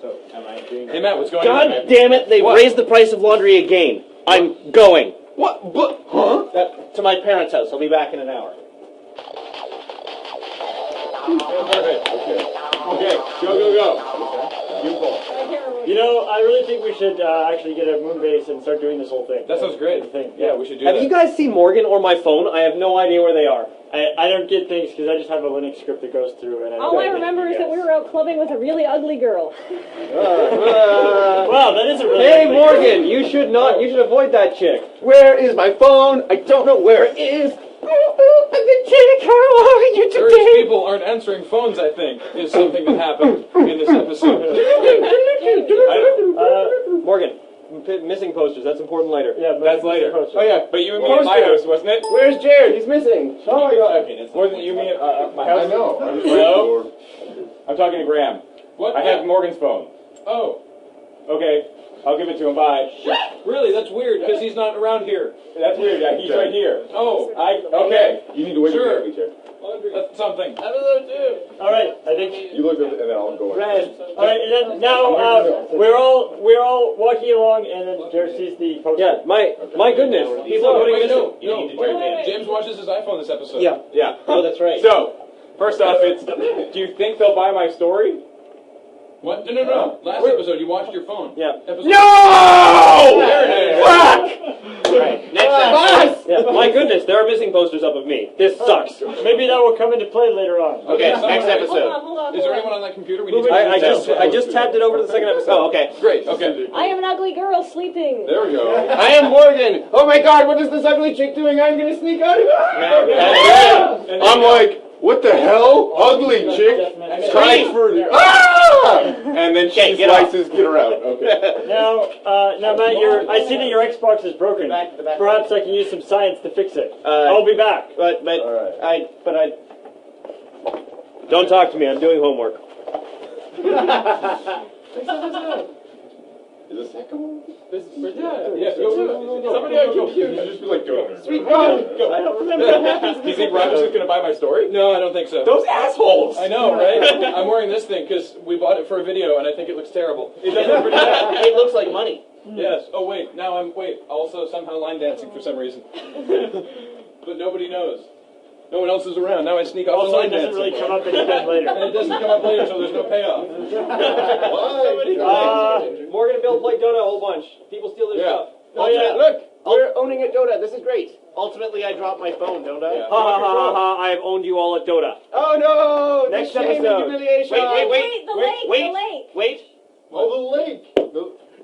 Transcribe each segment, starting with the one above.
So, am I doing Hey, Matt, what's going on? God damn it, they've raised the price of laundry again. I'm going. What? But, huh? To my parents' house. I'll be back in an hour. Okay, go. You pull. You know, I really think we should actually get a moon base and start doing this whole thing. That sounds great. Yeah, we should do that. Have you guys seen Morgan or my phone? I have no idea where they are. I don't get things because I just have a Linux script that goes through. And All I remember is that we were out clubbing with a really ugly girl. Wow, that is a really Hey ugly Morgan, you should avoid that chick. Where is my phone? I don't know where it is. I've been kidding. How are you Various today? people aren't answering phones, I think, is something that happened in this episode. Morgan, missing posters. That's important later. Yeah, That's later. posters. Oh, yeah, but you and me at my house, wasn't it? Where's Jared? He's missing. Oh my God. More than you, me, at my house? I know. Hello? I'm talking to Graham. What? I have Morgan's phone. Oh. Okay, I'll give it to him. Bye. Really? That's weird, because he's not around here. That's weird. He's right here. Oh, okay. You need to wait Sure. a minute, That's something. All right, I think. You look at it and then I'll go in. All right, and then now we're all walking along, and then Jared sees the poster. Yeah, my goodness. People are putting this. No. James watches his iPhone this episode. Yeah. Oh, that's right. So, first off, do you think they'll buy my story? What? No. Last episode, you watched your phone. Yeah. No! There it is. Fuck! Right. Next episode. Yeah. My goodness, there are missing posters up of me. This sucks. Maybe that will come into play later on. Okay, next episode. Hold on. Is there anyone on that computer? We need to I just tabbed it over to the second episode. Oh, okay. Great, okay. I am an ugly girl sleeping. There we go. I am Morgan. Oh my God, what is this ugly chick doing? I'm gonna sneak out of it. I'm like, what the hell? Ugly chick. Trying for and then she slices, get her out. Okay. Now, Matt, I see that your Xbox is broken. Perhaps I can use some science to fix it. I'll be back. But don't talk to me. I'm doing homework. Is this Echo? Yes, somebody on computer. You just be like, go. Sweet God. I don't remember what happened. Do you think Rogers is going to buy my story? No, I don't think so. Those assholes! I know, right? I'm wearing this thing because we bought it for a video and I think it looks terrible. It does look pretty bad. It looks like money. Yes. Oh, wait. Also somehow line dancing for some reason. But nobody knows. No one else is around. Now I sneak off Also, the it line doesn't dancing. really come up anytime later. And it doesn't come up later, so there's no payoff. Morgan and Bill play Dota a whole bunch. People steal their stuff. Oh, yeah. Look, we're owning at Dota. This is great. Ultimately, I dropped my phone, don't I? Yeah. Ha ha ha ha ha! I have owned you all at Dota. Oh no! Next the shame and episode. humiliation. The lake. Wait! Oh, the lake.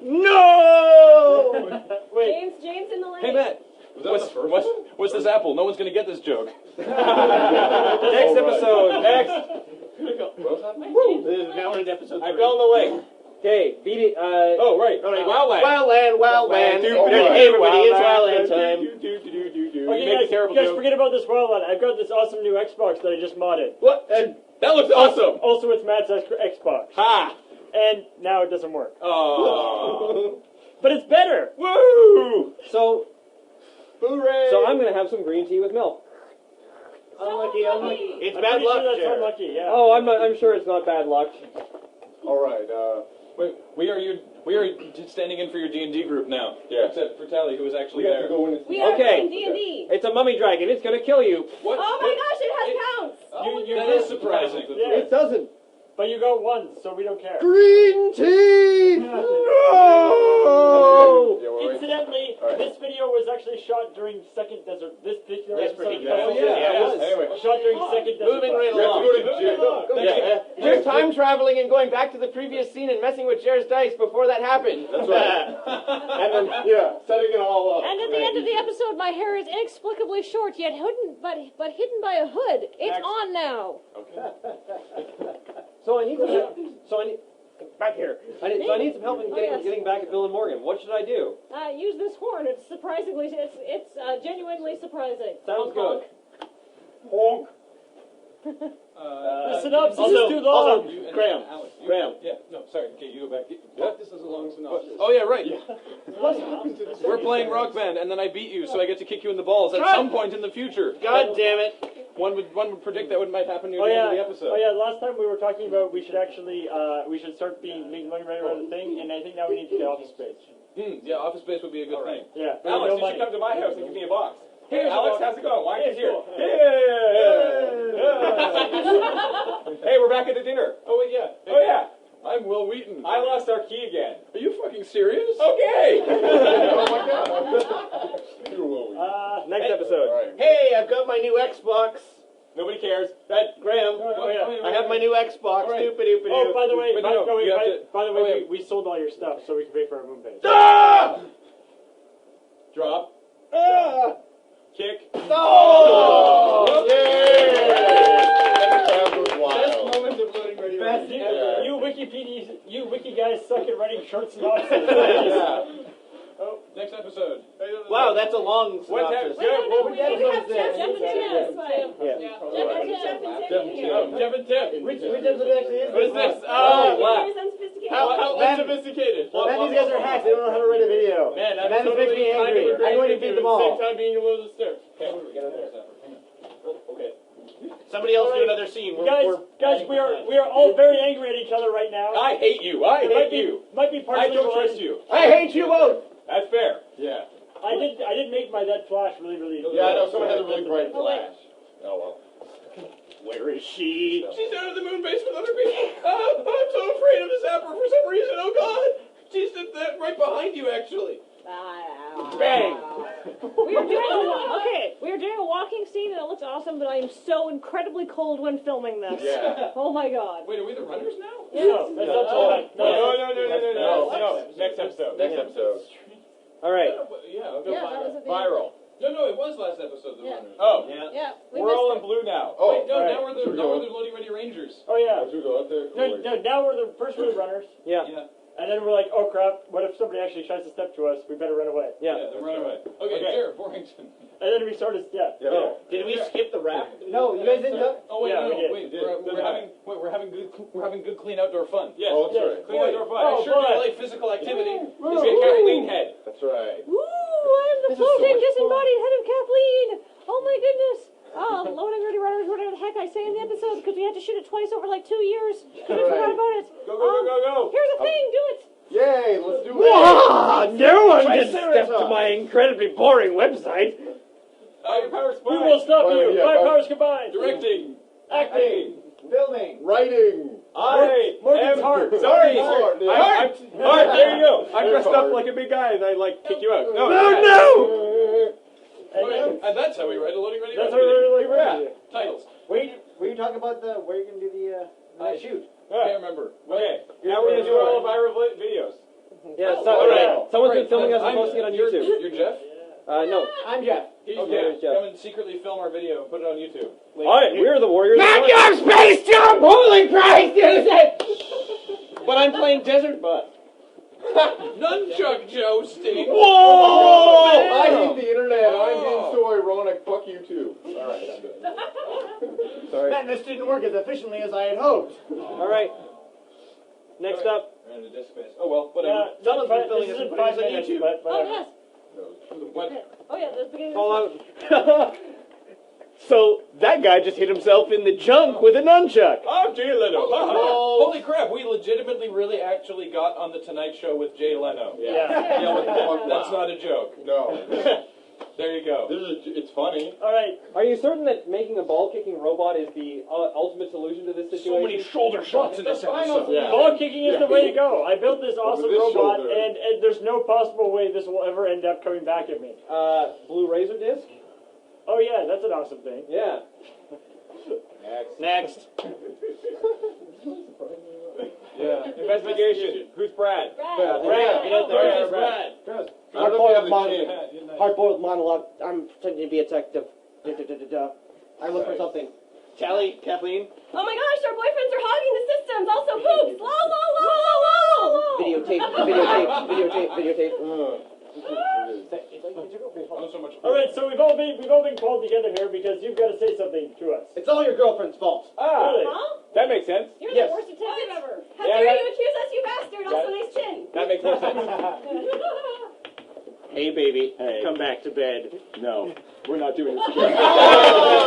No! Wait. James in the lake. Hey, Matt. What's this apple? No one's going to get this joke. Next episode. Next. Now we're in episode 3. I fell in the lake. Okay, beat it. Oh, right. Wildland. Wildland. Hey everybody, it's Wildland time. Okay, guys, forget about this Wildland. I've got this awesome new Xbox that I just modded. What? That looks awesome. Also, it's Matt's Xbox. Ha! And now it doesn't work. Oh. But it's better. Woo! So Hooray! I'm gonna have some green tea with milk. Unlucky. It's I'm bad pretty luck, sure that's Jared. unlucky, yeah. Oh, I'm sure it's not bad luck. All right. Wait, we are standing in for your D&D group now. Yeah. Except for Tally, who was actually We have there. to go in. We are Okay. playing D&D. It's a mummy dragon. It's gonna kill you. What? Oh my gosh, it has pounds. That is surprising. Yeah. It doesn't. But you got one, so we don't care. Green tea. No. Incidentally, this video was actually shot during Second Desert. This particular That's episode. pretty good. Oh, yeah, it was. Anyway. Shot during Second Desert. Moving right We have to along. go to jail. You're time traveling and going back to the previous scene and messing with Jared's dice before that happened. That's right. And then, setting it all up. And at the end of the episode, my hair is inexplicably short, yet hidden, but hidden by a hood. It's on now. So I need back here. I need some help in getting back at Bill and Morgan. What should I do? Use this horn. It's surprisingly, it's genuinely surprising. Sounds good. Honk. The synopsis is too long. Graham. Yeah, no, sorry. Okay, you go back. What? This is a long synopsis. Oh, yeah, right. We're playing Rock Band, and then I beat you, so I get to kick you in the balls at some point in the future. God damn it. One would predict that what might happen near Oh the yeah. end of the episode. Oh yeah. Last time we were talking about we should actually we should start making money right around the thing, and I think now we need to get office space. Yeah, office space would be a good thing. Yeah. but Alex, no you money. should come to my house and give me a box. Here's Hey, a Alex, box. how's it going? Why aren't you here? Hey. Hey, we're back at the dinner. Oh, wait, yeah. Oh, yeah. I'm Will Wheaton. I lost our key again. Are you fucking serious? Okay. Oh, my God. You're Will Wheaton. Next Hey. episode. All right. Hey, I've got my new Xbox. Nobody cares. Graham, Oh yeah. I have my new Xbox. All right. Doop-a-doop-a-doo. Oh, by the way, But by, no, no, wait, you have by, to- by the way, oh, yeah. we sold all your stuff so we can pay for our moon base. Ah! Drop. Kick. Oh! Yay! That was wild. Moment of loading ready. Best, Yeah. you wiki guys suck at writing short synopses. Yeah. Oh, next episode. Wow, that's a long What synopsis. time? Good. What We have Jeff and Tim. Yeah. Jeff and Tim. Which episode actually is What is this? Oh, wow. How unsophisticated. Man, these guys are hacks. They don't know how to write a video. Man, that makes me angry. I'm going to beat them all. time being a little disturbed. Okay. Somebody else do another scene. Guys, we are all very angry at each other right now. I hate you. I It might hate be, you. might be I partially don't related. trust you. I hate you both. That's fair. Yeah. I did make my that flash really. Yeah, I know. Someone has a really bright flash. Oh, well. Where is she? She's down at the moon base with other people. I'm so afraid of the zapper for some reason. Oh, God. She's right behind you, actually. Bang. We are doing a walking scene and it looks awesome, but I am so incredibly cold when filming this. Yeah. Oh my god. Wait, are we the runners now? No, that's not so No. Next episode. Next episode. All right. Yeah, I'll go Yeah, that was at the viral. No, it was last episode, the Yeah. runners. Oh. Yeah. Yeah, we We're all missed in blue now. Oh, wait, no, right. now we're the Should we go? Loading Ready Rangers. Oh yeah. Should we go out there? No, now we're the first two runners, Yeah. and then we're like, oh crap! What if somebody actually tries to step to us? We better run away. Yeah. Then run away. Okay, Okay. Jared Borrington. And then we started, yeah. Yeah. Did we skip the rap? No, you guys didn't. Oh wait, Yeah, no, we did. wait. We did. We're having good clean outdoor fun. Yes. Oh, that's Yeah. right. Clean outdoor fun. Oh, I sure boy. do like physical activity. Woo. Just get Kathleen head. That's right. Woo! I'm the This is so floating, much disembodied head of Kathleen! Oh my goodness! Oh, loading ready runners, whatever the heck I say in the episode, because we had to shoot it twice over like 2 years. I forgot about it. Go. Here's a thing, do it! Yay, let's do it. No one can step to my incredibly boring website. Fire power We spy. will stop Fire, you. yeah, Five fire. powers combined. Directing. Acting. Filming. Writing. Morgan's heart. Sorry. Heart. Heart. There you go. I'm dressed up like a big guy and I like kick you out. No. And And that's how we write a Loading Ready. that's how we're like, Yeah. Titles. Were you talking about where you're gonna do the shoot? Can't remember. Okay. Now we're gonna do all of our videos. Yeah. all right. Someone's been filming us and posting it on You're YouTube. Jeff? No. I'm Jeff. Okay. Jeff. Come and secretly film our video and put it on YouTube. Alright, we're the Warriors. Knock your space jump! Holy Christ! But I'm playing Desert Butt. Nunchuck jousting. Whoa! I hate the internet. I'm being so ironic. Fuck you too. All right, I'm done. Sorry. Man, this didn't work as efficiently as I had hoped. Alright. Next up. Ran into disk space. Oh well, whatever. Someone's been filming this us is and in putting 5 us on minutes, YouTube. but Oh, whatever. yes. What? Oh, yeah, that's the beginning Call of the out. So, that guy just hit himself in the junk with a nunchuck. Oh, Jay Leno. Oh. Holy crap, we legitimately really actually got on the Tonight Show with Jay Leno. Yeah. That's not a joke. No. There you go. It's funny. All right. Are you certain that making a ball-kicking robot is the ultimate solution to this situation? So many shoulder shots in this episode. Yeah. Ball kicking is the way to go. I built this awesome this robot, shoulder. and there's no possible way this will ever end up coming back at me. Blue Razor disc? Oh yeah, that's an awesome thing. Yeah. Next. Yeah. Investigation. Who's Brad? Brad. Brad, get out there. Where's Brad? I don't know if you have the chin. Hard-boiled monologue. I'm pretending to be a detective. I look for something. Tally, Kathleen. Oh my gosh, our boyfriends are hogging the systems. Also poops. Lol, lol, lol, lol, lol. Videotape. Oh, so much. All right, so we've all been called together here because you've got to say something to us. It's all your girlfriend's fault. Ah, Really? Huh? that makes sense. You're Yes. the worst detective ever. How Yeah, dare that- you accuse us, you bastard? Also nice chin. That makes more sense. Hey, baby. Hey. Come back to bed. No. We're not doing this again.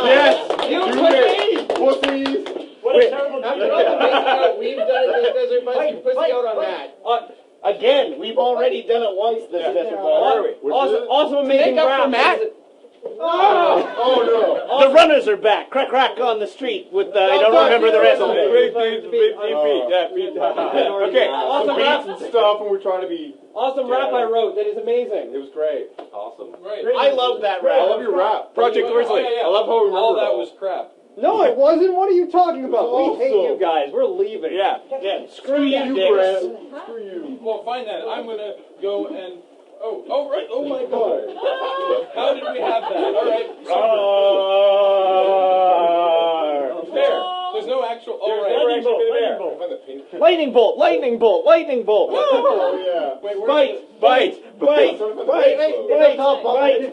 Yes! You Do put it! Pussies! What a terrible After deal. all the making out we've done at this Desert Bus, you pussy out on that. Again, we've already done it once this Desert Bus. Where are we? Also amazing Make up for rap. Matt. Oh no! The runners are back. Crack, crack on the street with, I don't remember the rest of it. Okay, Awesome Some rap. beats and stuff, and we're trying to be. Awesome rap I wrote. That is amazing. It was great. awesome. Right. I love that I rap. love your rap. Project Grizzly. yeah. I love how we remember All that it all. was crap. No, it wasn't. What are you talking about? We hate awesome. you guys. We're leaving. Yeah. Screw you, You, dicks. Grant. Screw you. Well, fine then. I'm gonna go and. Oh, right. Oh my God. How did we have that? All right. There. There's no actual. All right. Lightning bolt, lightning bolt. Find the pink. Lightning bolt, lightning bolt, lightning bolt. Oh yeah. Wait, where's Bite, the- bite, bite, bite,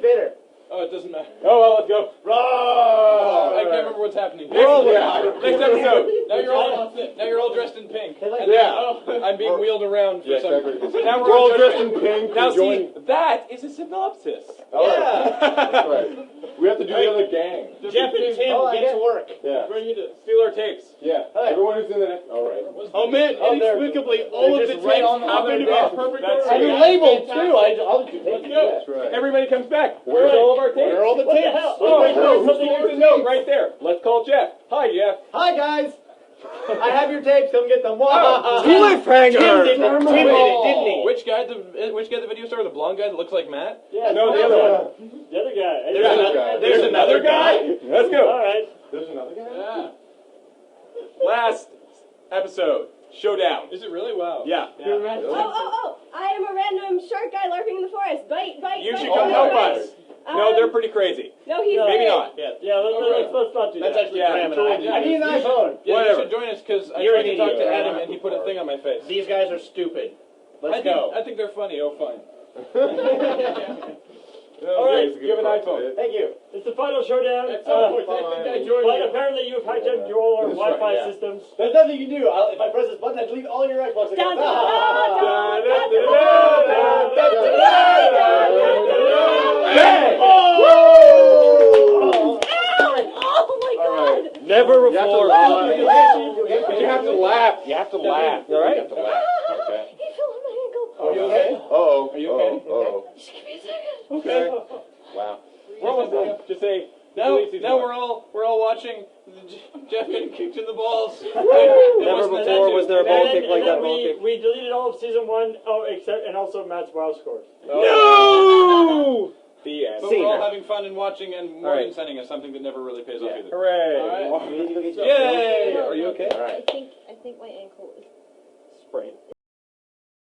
bite. Oh, it doesn't matter. Oh well, let's go. I can't remember what's happening. Next episode. Now you're all dressed in pink. And Yeah. I'm being wheeled around for Yeah, some. exactly. Now We're all dressed in pink. Now enjoying- see, that is a synopsis. That's right. We have to do the other gang. Jeff and Tim get to work. Yeah. We're going to steal our tapes. Yeah. Everyone who's in the next. All right. Oh man, inexplicably, all of the tapes happen to be desk. perfect. That's And they're labeled too. I'll just take it. Go. That's right. Everybody comes back. Where's all of our tapes? Where are all the What the tapes? hell? Oh, Wait, no, something who's the note right there? Let's call Jeff. Hi, Jeff. Hi guys. I have your tapes. Come get them. Cliffhanger. Tim did it, didn't he? Which guy? The video star? The blonde guy that looks like Matt? Yeah, No, the other one. The other guy. There's another guy. Let's go. All right. There's another guy. Yeah. Last episode. Showdown. Is it really? Wow. Yeah. Oh, I am a random short guy larping in the forest. Bite, bite, You bite, should come bite, help bite. us. No, they're pretty crazy. No, he's Maybe great. not. Yeah, let's not do that. That's actually Yeah, Graham and control I need an iPhone. Yeah, Whatever. you should join us because I You're tried an to talk idiot. to Adam and he put a thing on my face. These guys are stupid. Let's go. I think they're funny. Oh, fine. All right, you have an iPhone. Thank you. It's the final showdown. At some point, I joined But you. apparently you've hijacked all our That's right, Wi-Fi yeah. systems. There's nothing you can do. If I press this button, I delete all your Xbox Dun, accounts. dun, dun, Bang! Oh my God! Never You have to before. laugh. You have to laugh. You have to laugh. All right. You have to laugh. Okay. He fell on my ankle. Are you okay? Uh-oh. Are you okay? Uh-oh. Just give me a second. Okay. Wow. We're almost done. Just say. Now we're all watching Jeff getting kicked in the balls. Never before was there a ball And kick like that. then Ball kick. we deleted all of season 1. Oh, except and also Matt's wild scores. No! The end. But we're all having fun and watching, and Morgan sending us something that never really pays off either. Hooray! All right. We need to go get you. Yay! Are you okay? I think my ankle is Sprained.